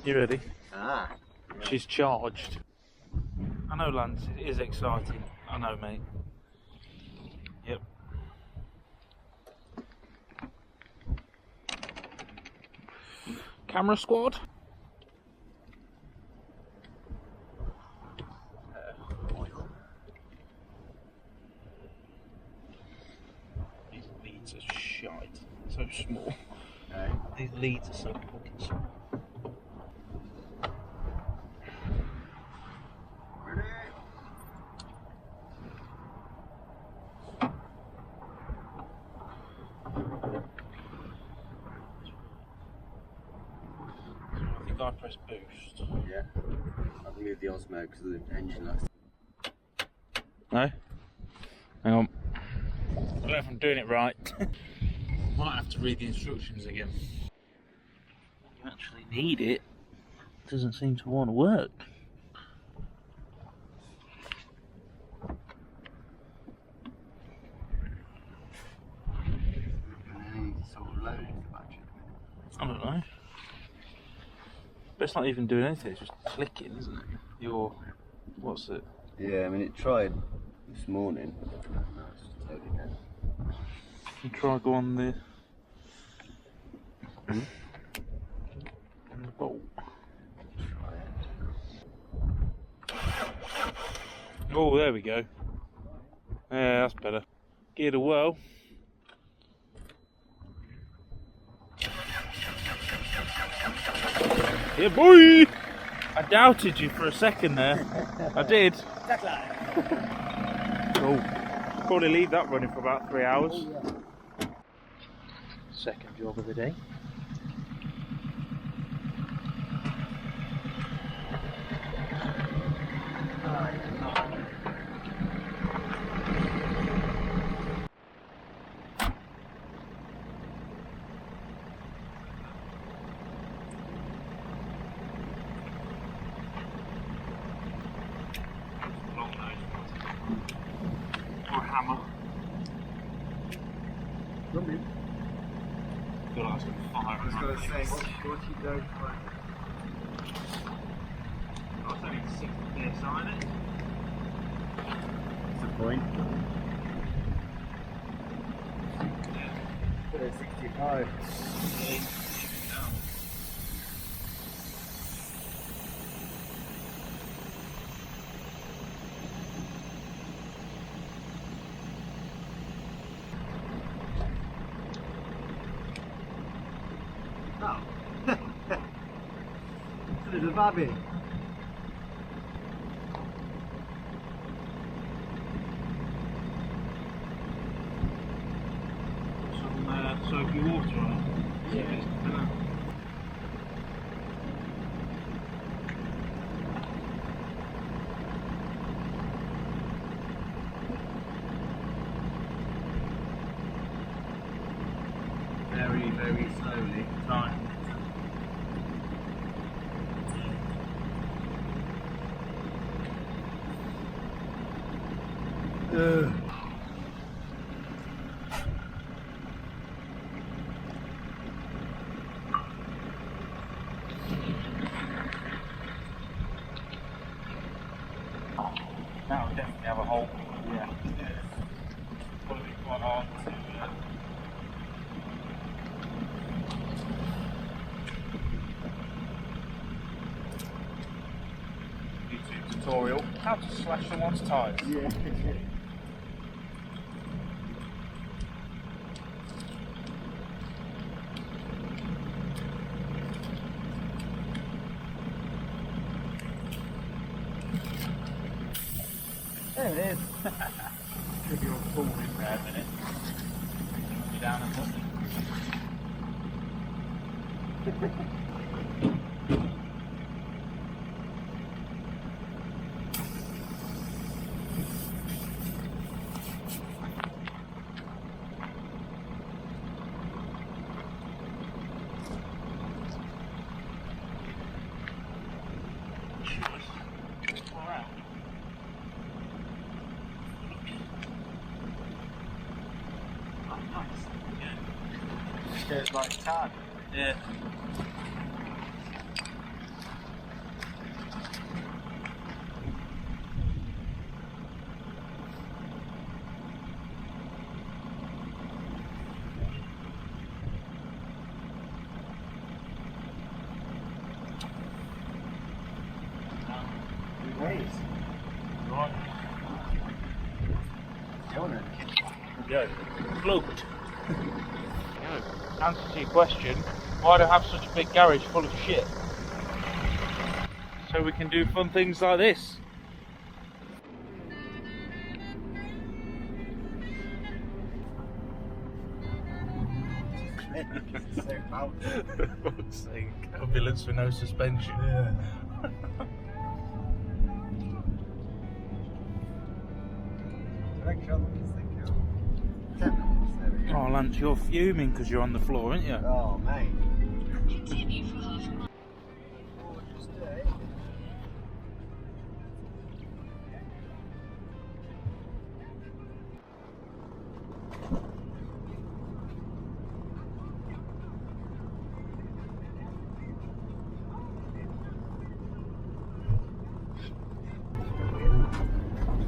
You ready? Ah. Yeah. She's charged. I know, Lance, it is exciting. I know, mate. Yep. Camera squad. These leads are shite. So small. Okay. These leads are so fucking small. I press boost. Yeah. I can leave the Osmo because of the engine light. No? Hang on. I don't know if I'm doing it right. Might have to read the instructions again. You actually need it. It doesn't seem to want to work. Sort of loading the battery. I don't know. But it's not even doing anything, it's just clicking, isn't it? What's it? Yeah, I mean it tried this morning. No, it's just totally dead. You try go on the bolt. Try it. Oh, there we go. Yeah, that's better. Gear the well. Yeah, boy! I doubted you for a second there. I did. Cool. Probably leave that running for about 3 hours. Oh, yeah. Second job of the day. Or a hammer. Come in. Feel like some fire. I was going to say, what you don't find? Oh, it's only 60 psi in it. What's the point? Put it 65. Oh. It's a little babby. Some soapy water on it. Yeah. Very, very slowly. Right. Now we definitely have a hole. Yeah. Probably quite hard to YouTube tutorial. How to slash someone's tyres. Yeah. There it is. Could be all pulled in there a minute. Be down and dusty. It's like tan. Yeah. ways. Right. The owner. Go. Plugged. Answer to your question, why do I have such a big garage full of shit? So we can do fun things like this. So loud. For God's sake, ambulance for no suspension. Yeah. Oh, Lance, you're fuming because you're on the floor, aren't you? Oh, mate. Continue for half a mile.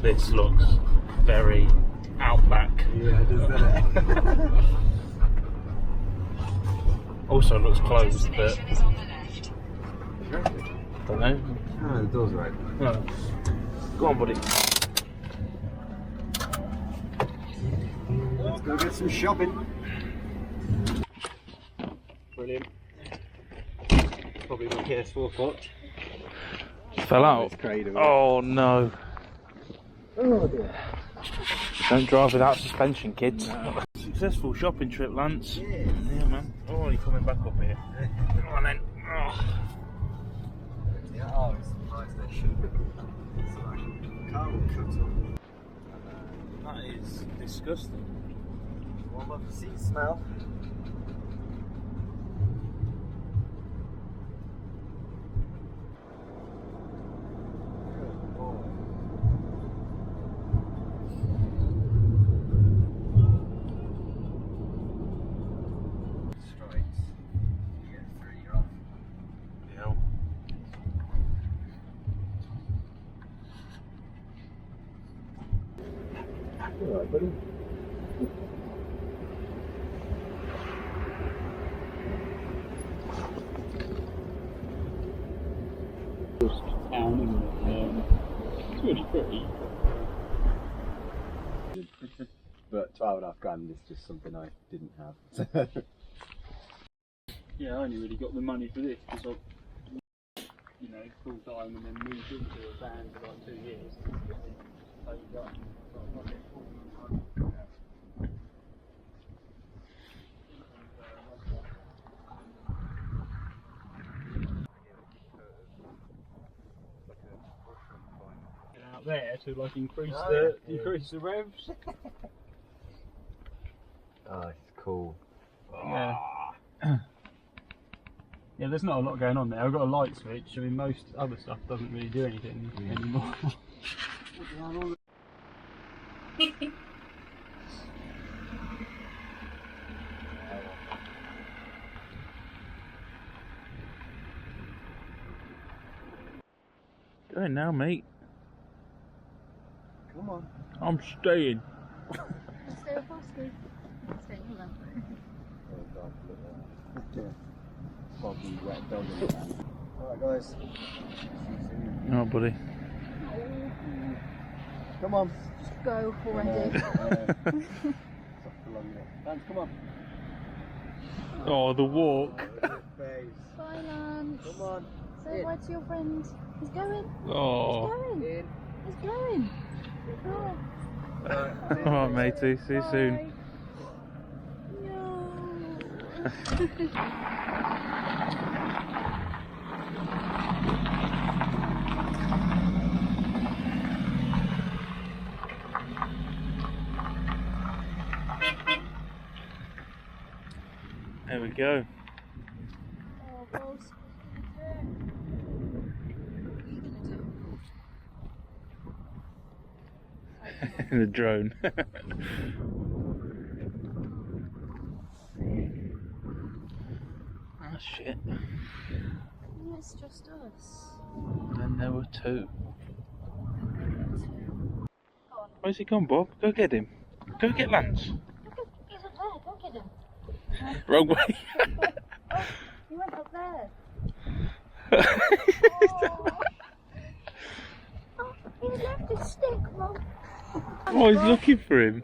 This looks very outback. Yeah, doesn't it? Also looks closed, but Destination is on the left. I don't know. Oh, the door's right. No. Go on, buddy. Let's go get some shopping. Brilliant. Probably my PS4 fault. Fell out. It's cradle. Oh no. Oh dear. Don't drive without suspension, kids. No. Successful shopping trip, Lance. Yeah. Yeah, man. Oh, you're coming back up here. Come on then. Oh. Yeah, oh, it's nice there. It's like car will cut up. That is disgusting. Warm up the seat smell. Good boy. Strikes. You get 3, you're off. Yeah. Alright, buddy. Town and it's really pretty. But 12.5 grand is just something I didn't have. Yeah, I only really got the money for this because I, you know, full time and then moved into a van for like 2 years. Saved up. Out there to like increase increase the revs. Oh, it's cool. Yeah. Yeah, there's not a lot going on there. I've got a light switch. I mean, most other stuff doesn't really do anything anymore. Go in now, mate. Come on. I'm staying. Stay with Bosky. Stay with them. Oh god, look at that. Foggy, wet building. Alright guys. See you soon. Oh, buddy. Come on. Just go already. Lance, come on. Oh, the walk. Bye, Lance. Come on. Say bye to your friend. He's going. Oh. He's going. In. He's going. Oh. Alright, matey. See you soon. No. There we go. Oh, Boss. The drone. Ah, shit. It's just us. And there were 2. Go on. Where's he gone, Bob? Go get him. Go get Lance. Look, he's up there. Go get him. Wrong way. Oh, he went up there. He left his stick, Mum. Oh, he's looking for him.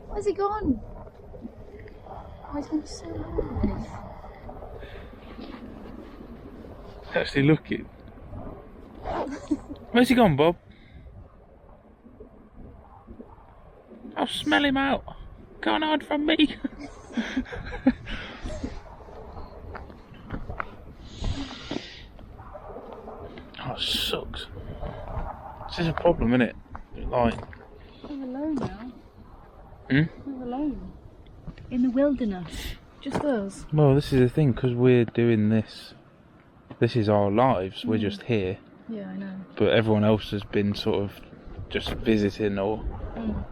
Where's he gone? Oh, he's been so lonely. Actually looking. Where's he gone, Bob? I'll smell him out. Go and hide from me. Oh, it sucks. This is a problem, isn't it? Like, We're alone now. hmm? We're alone. In the wilderness. Just us. Well, this is the thing, because we're doing this. This is our lives. We're just here. Yeah, I know. But everyone else has been sort of just visiting or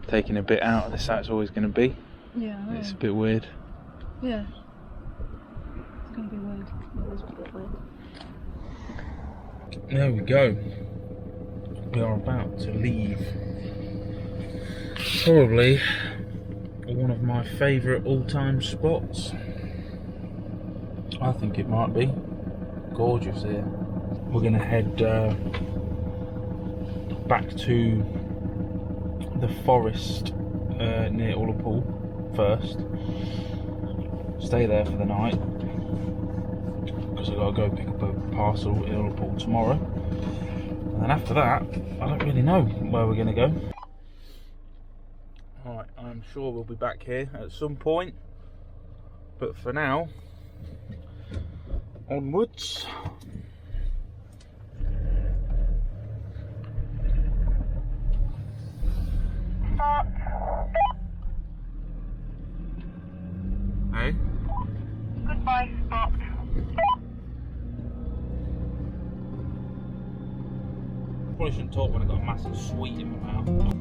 taking a bit out. This how it's always going to be. Yeah, I know. It's a bit weird. Yeah. It's going to be weird. It is a bit weird. There we go. We are about to leave. Probably one of my favourite all-time spots. I think it might be. Gorgeous here. We're going to head back to the forest near Ullapool first. Stay there for the night because I've got to go pick up a parcel in Ullapool tomorrow. And then after that, I don't really know where we're going to go. Alright, I'm sure we'll be back here at some point. But for now, onwards. Hey? Goodbye, Spot. Probably shouldn't talk when I've got a massive sweet in my mouth.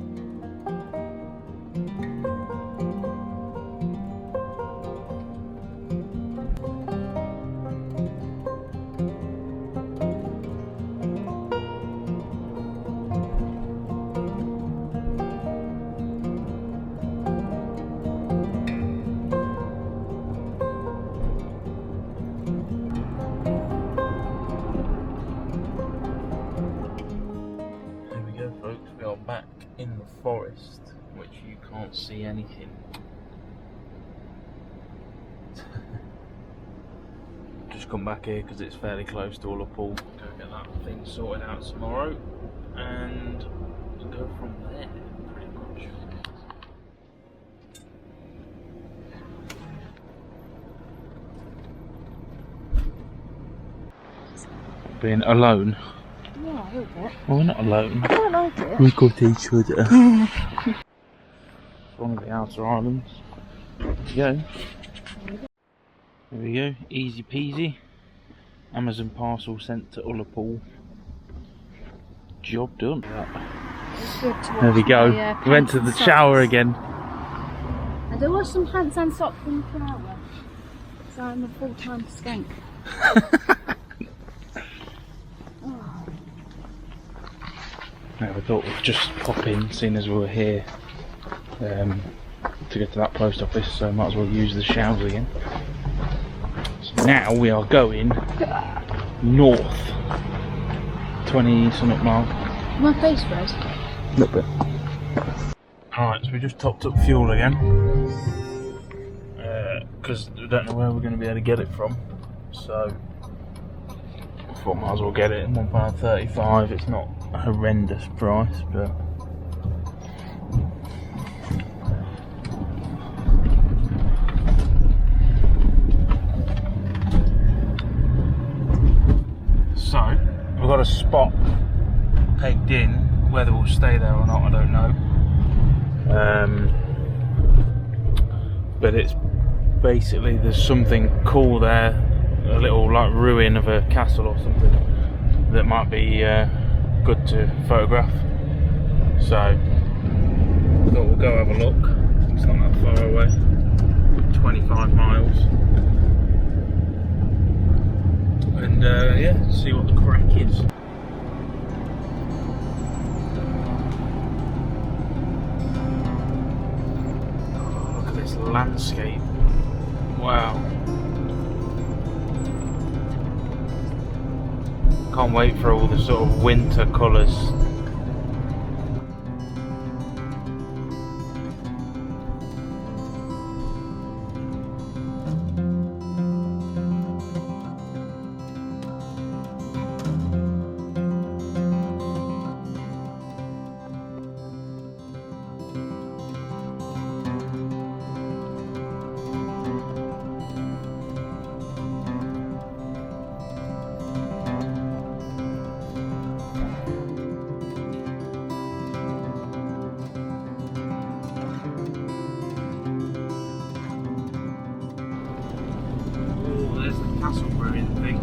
Folks, we are back in the forest, which you can't see anything. Just come back here because it's fairly close to Ullapool. Go get that thing sorted out tomorrow and go from there pretty much. Being alone. Yeah, a little bit. Well, we're not alone. I quite like it. We got each other. One of the outer islands. There we go. There we go. Easy peasy. Amazon parcel sent to Ullapool. Job done. There we go. We went to the shower again. I do wash some pants and socks in the shower. So I'm a full-time skank. I thought we'd just pop in, seeing as we were here, to get to that post office, so might as well use the showers again. So now we are going north, 20-something mile. My face red. A little bit. Alright, so we just topped up fuel again, because we don't know where we're going to be able to get it from, so I thought might as well get it at £1.35. It's not a horrendous price, but so we've got a spot pegged in. Whether we'll stay there or not, I don't know. But it's basically, there's something cool there, a little like ruin of a castle or something that might be good to photograph. So I thought we'll go have a look. It's not that far away, 25 miles, and yeah, see what the crack is. Oh, look at this landscape. Wow. Can't wait for all the sort of winter colours. Castle ruin thing.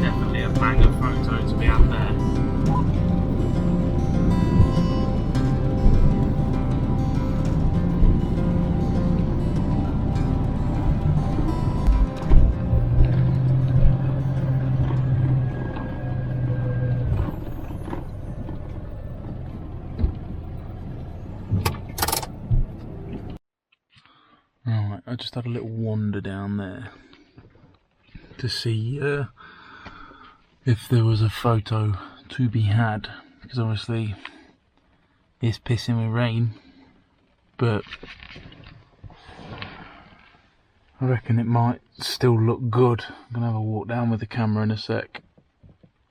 Definitely a banger photo to be out there. Alright, I just had a little wander down there to see if there was a photo to be had, because obviously it's pissing with rain, but I reckon it might still look good. I'm going to have a walk down with the camera in a sec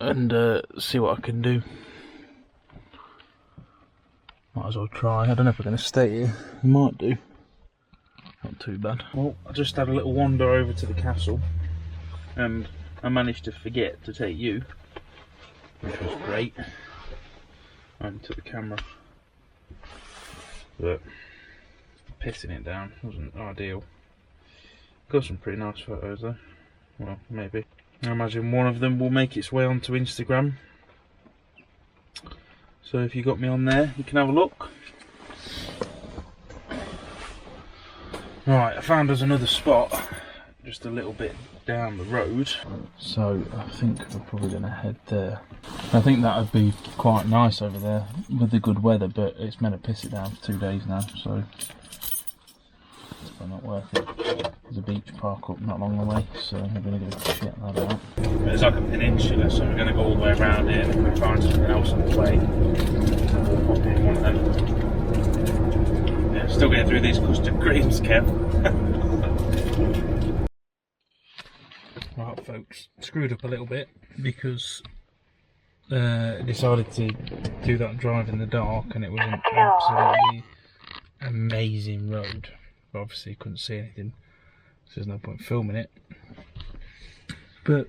and see what I can do. Might as well try. I don't know if we're going to stay here. We might do. Not too bad. Well, I just had a little wander over to the castle and I managed to forget to take you, which was great. I only took the camera, but pissing it down wasn't ideal. Got some pretty nice photos though. Well, maybe. I imagine one of them will make its way onto Instagram. So if you got me on there, you can have a look. Right, I found us another spot just a little bit down the road. So I think we're probably going to head there. I think that would be quite nice over there with the good weather, but it's meant to piss it down for 2 days now, so it's probably not worth it. There's a beach park up not long away, so we're going to go check that out. It's like a peninsula, so we're going to go all the way around it, and if we find something else on the way, we'll pop in one of them. Yeah, still getting through these custard creams, Kev. Right, folks, screwed up a little bit because decided to do that drive in the dark, and it was an absolutely amazing road. But obviously, couldn't see anything, so there's no point filming it. But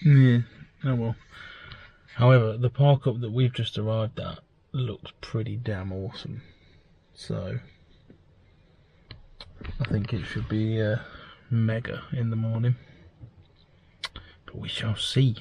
yeah, oh well. However, the park up that we've just arrived at looks pretty damn awesome. So I think it should be mega in the morning, but we shall see.